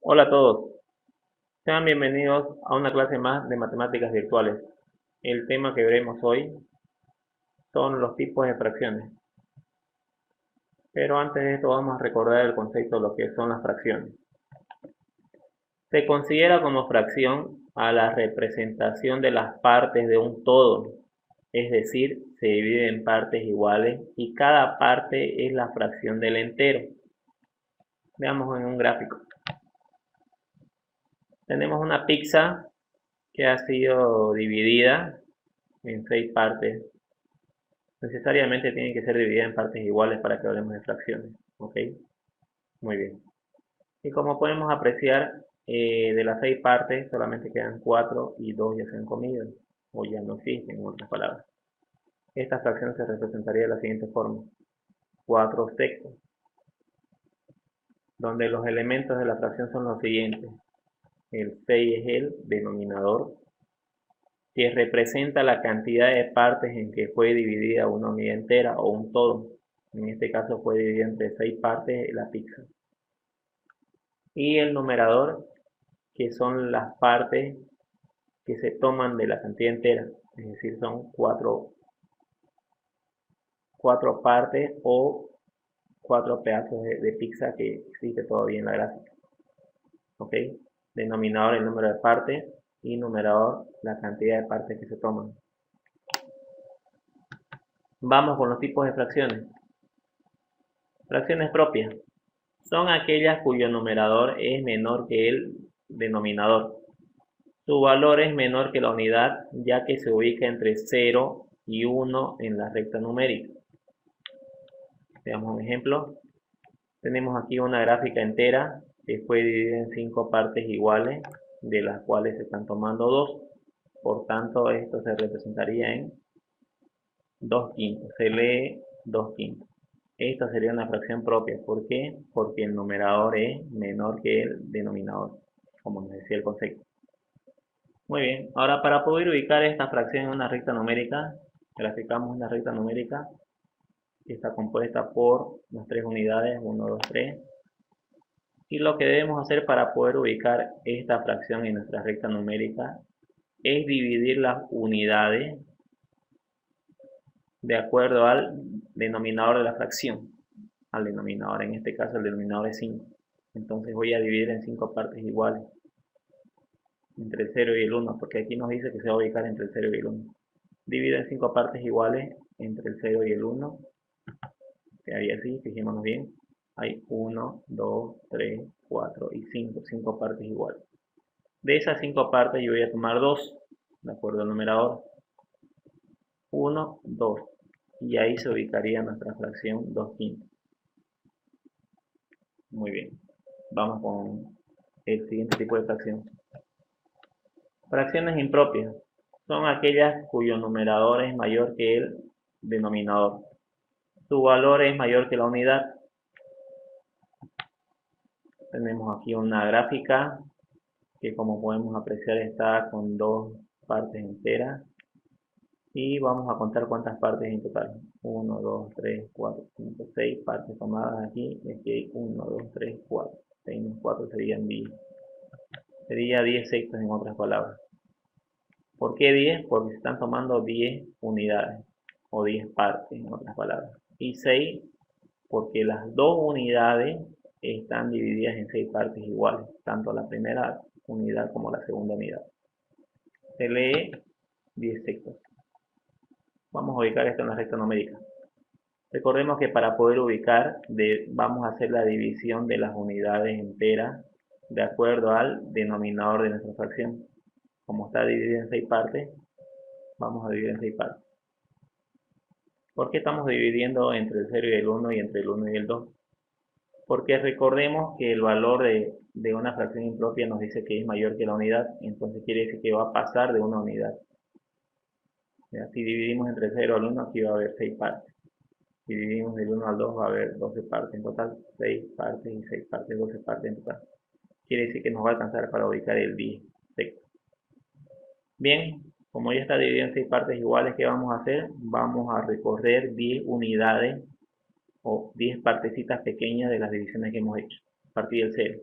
Hola a todos, sean bienvenidos a una clase más de matemáticas virtuales. El tema que veremos hoy son los tipos de fracciones. Pero antes de esto vamos a recordar el concepto de lo que son las fracciones. Se considera como fracción a la representación de las partes de un todo, es decir, se divide en partes iguales y cada parte es la fracción del entero. Veamos en un gráfico. Tenemos una pizza que ha sido dividida en 6 partes. Necesariamente tiene que ser dividida en partes iguales para que hablemos de fracciones. ¿Ok? Muy bien. Y como podemos apreciar, de las 6 partes solamente quedan 4 y 2 ya se han comido o ya no existen, en otras palabras. Esta fracción se representaría de la siguiente forma. 4 sextos, donde los elementos de la fracción son los siguientes. El 6 es el denominador, que representa la cantidad de partes en que fue dividida una unidad entera o un todo. En este caso fue dividida entre 6 partes la pizza. Y el numerador, que son las partes que se toman de la cantidad entera, es decir, son cuatro partes o 4 pedazos de pizza que existe todavía en la gráfica. ¿Ok? Denominador el número de partes y numerador la cantidad de partes que se toman. Vamos con los tipos de fracciones. Fracciones propias son aquellas cuyo numerador es menor que el denominador. Su valor es menor que la unidad, ya que se ubica entre 0 y 1 en la recta numérica. Veamos un ejemplo. Tenemos aquí una gráfica entera que fue dividida en 5 partes iguales, de las cuales se están tomando 2. Por tanto, esto se representaría en 2 quintos. Se lee 2 quintos. Esta sería una fracción propia. ¿Por qué? Porque el numerador es menor que el denominador, como nos decía el concepto. Muy bien, ahora para poder ubicar esta fracción en una recta numérica, graficamos una recta numérica que está compuesta por las 3 unidades, 1, 2, 3. Y lo que debemos hacer para poder ubicar esta fracción en nuestra recta numérica es dividir las unidades de acuerdo al denominador de la fracción. Al denominador, en este caso el denominador es 5. Entonces voy a dividir en 5 partes iguales, entre el 0 y el 1, porque aquí nos dice que se va a ubicar entre el 0 y el 1. Divido en 5 partes iguales entre el 0 y el 1. Quedaría así, fijémonos bien. Hay 1, 2, 3, 4 y 5. 5 partes iguales. De esas 5 partes yo voy a tomar 2, de acuerdo al numerador. 1, 2. Y ahí se ubicaría nuestra fracción 2 quintos. Muy bien. Vamos con el siguiente tipo de fracción. Fracciones impropias son aquellas cuyo numerador es mayor que el denominador. Su valor es mayor que la unidad. Tenemos aquí una gráfica que, como podemos apreciar, está con 2 partes enteras. Y vamos a contar cuántas partes en total. 1, 2, 3, 4, 5, 6 partes tomadas aquí. Y aquí hay 1, 2, 3, 4. 6 más 4 serían 10. Sería 10 sextos en otras palabras. ¿Por qué 10? Porque se están tomando 10 unidades o 10 partes en otras palabras. Y 6 porque las dos unidades están divididas en 6 partes iguales, tanto la primera unidad como la segunda unidad. Se lee 10 sextos. Vamos a ubicar esto en la recta numérica. Recordemos que para poder ubicar vamos a hacer la división de las unidades enteras de acuerdo al denominador de nuestra fracción. Como está dividida en 6 partes, vamos a dividir en 6 partes. ¿Por qué estamos dividiendo entre el 0 y el 1 y entre el 1 y el 2? Porque recordemos que el valor de una fracción impropia nos dice que es mayor que la unidad, entonces quiere decir que va a pasar de una unidad. Si dividimos entre 0 al 1, aquí va a haber 6 partes. Si dividimos del 1 al 2, va a haber 12 partes en total. 6 partes y 6 partes, 12 partes en total. Quiere decir que nos va a alcanzar para ubicar el 10 sexto. Bien, como ya está dividido en 6 partes iguales, ¿qué vamos a hacer? Vamos a recorrer 10 unidades o 10 partecitas pequeñas de las divisiones que hemos hecho, a partir del 0.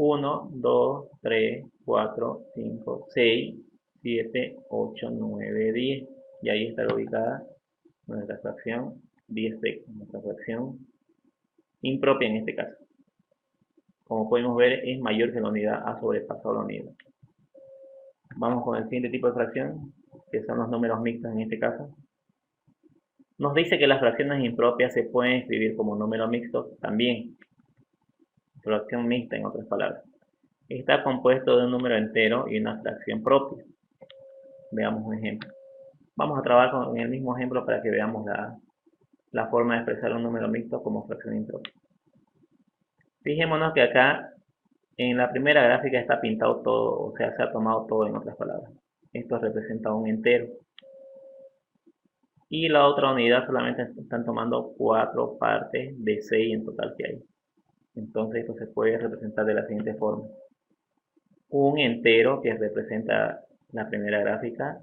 1, 2, 3, 4, 5, 6, 7, 8, 9, 10. Y ahí está ubicada nuestra fracción 10 sextos, nuestra fracción impropia en este caso. Como podemos ver, es mayor que la unidad, ha sobrepasado la unidad. Vamos con el siguiente tipo de fracción, que son los números mixtos en este caso. Nos dice que las fracciones impropias se pueden escribir como número mixto también. Fracción mixta, en otras palabras. Está compuesto de un número entero y una fracción propia. Veamos un ejemplo. Vamos a trabajar con el mismo ejemplo para que veamos la forma de expresar un número mixto como fracción impropia. Fijémonos que acá en la primera gráfica está pintado todo, o sea, se ha tomado todo en otras palabras. Esto representa un entero. Y la otra unidad solamente están tomando 4 partes de 6 en total que hay. Entonces esto se puede representar de la siguiente forma. Un entero que representa la primera gráfica.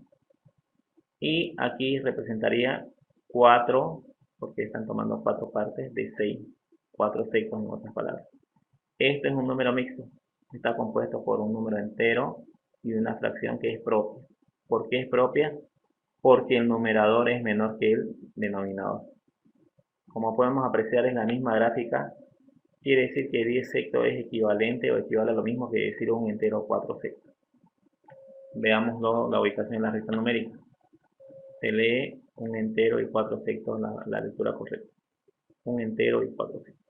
Y aquí representaría 4, porque están tomando 4 partes de 6. 4 sextos en otras palabras. Este es un número mixto. Está compuesto por un número entero y una fracción que es propia. ¿Por qué es propia? Porque el numerador es menor que el denominador. Como podemos apreciar en la misma gráfica, quiere decir que 10 sextos es equivalente o equivale a lo mismo que decir un entero 4 sextos. Veamos la ubicación en la recta numérica. Se lee un entero y 4 sextos la lectura correcta. Un entero y 4 sextos.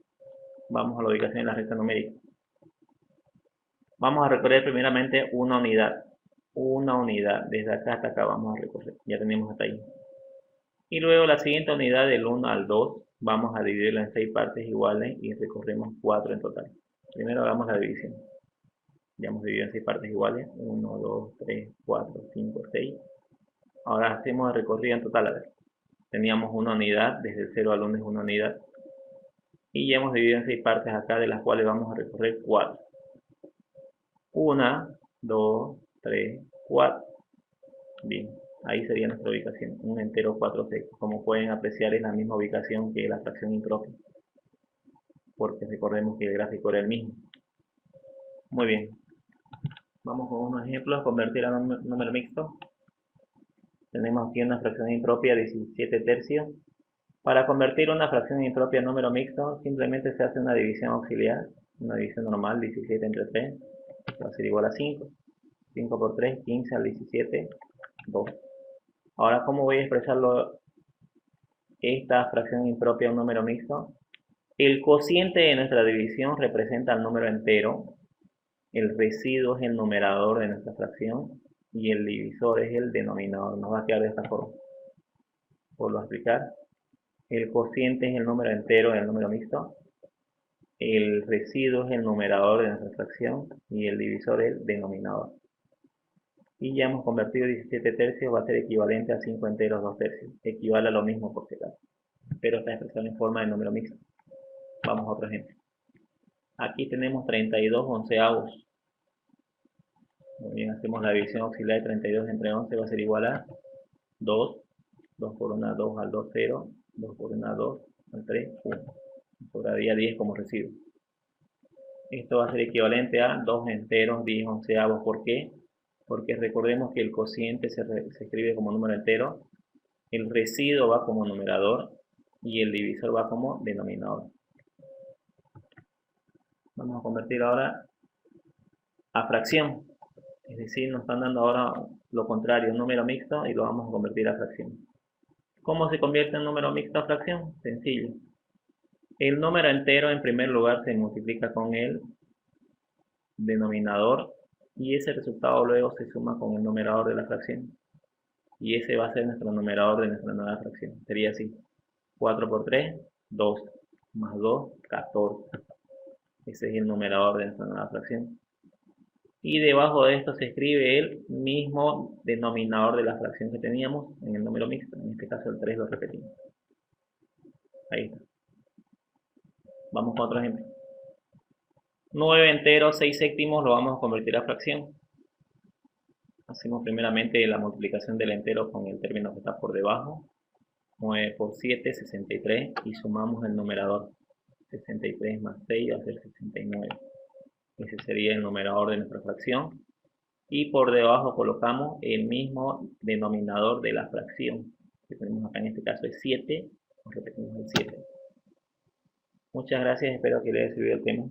Vamos a la ubicación en la recta numérica. Vamos a recorrer primeramente una unidad. Una unidad. Desde acá hasta acá vamos a recorrer. Ya tenemos hasta ahí. Y luego la siguiente unidad del 1 al 2 vamos a dividirla en 6 partes iguales y recorremos 4 en total. Primero hagamos la división. Ya hemos dividido en 6 partes iguales. 1, 2, 3, 4, 5, 6. Ahora hacemos el recorrido en total. A ver. Teníamos una unidad, desde el 0 al 1 es una unidad. Y ya hemos dividido en 6 partes acá, de las cuales vamos a recorrer 4. 1, 2, 3, 4. Bien, ahí sería nuestra ubicación, un entero 4 sextos. Como pueden apreciar, es la misma ubicación que la fracción impropia, porque recordemos que el gráfico era el mismo. Muy bien, vamos con unos ejemplos. Convertir a un número mixto. Tenemos aquí una fracción impropia 17 tercios. Para convertir una fracción impropia a número mixto, simplemente se hace una división auxiliar, una división normal, 17 entre 3, va a ser igual a 5. 5 por 3, 15 al 17, 2. Ahora, ¿cómo voy a expresarlo esta fracción impropia a un número mixto? El cociente de nuestra división representa el número entero, el residuo es el numerador de nuestra fracción y el divisor es el denominador. Nos va a quedar de esta forma. Vuelvo a explicar. El cociente es el número entero del número mixto, el residuo es el numerador de nuestra fracción y el divisor es el denominador. Y ya hemos convertido 17 tercios, va a ser equivalente a 5 enteros 2 tercios. Equivale a lo mismo por si acaso, pero está expresado en forma de número mixto. Vamos a otro ejemplo. Aquí tenemos 32 onceavos. Muy bien, hacemos la división auxiliar de 32 entre 11, va a ser igual a 2. 2 por 1, 2 al 2, 0. 2 por 1, 2 al 3, 1. Sobraría 10 como residuo. Esto va a ser equivalente a 2 enteros 10 onceavos. ¿Por qué? Porque recordemos que el cociente se escribe como número entero, el residuo va como numerador y el divisor va como denominador. Vamos a convertir ahora a fracción, es decir, nos están dando ahora lo contrario, un número mixto, y lo vamos a convertir a fracción. ¿Cómo se convierte un número mixto a fracción? Sencillo. El número entero en primer lugar se multiplica con el denominador y ese resultado luego se suma con el numerador de la fracción. Y ese va a ser nuestro numerador de nuestra nueva fracción. Sería así. 4 por 3, 2. Más 2, 14. Ese es el numerador de nuestra nueva fracción. Y debajo de esto se escribe el mismo denominador de la fracción que teníamos en el número mixto. En este caso el 3 lo repetimos. Ahí está. Vamos con otro ejemplo. 9 enteros 6 séptimos lo vamos a convertir a fracción. Hacemos primeramente la multiplicación del entero con el término que está por debajo. 9 por 7, 63, y sumamos el numerador. 63 más 6 va a ser 69. Ese sería el numerador de nuestra fracción. Y por debajo colocamos el mismo denominador de la fracción, que tenemos acá en este caso es 7, repetimos el 7. Muchas gracias, espero que les haya servido el tema.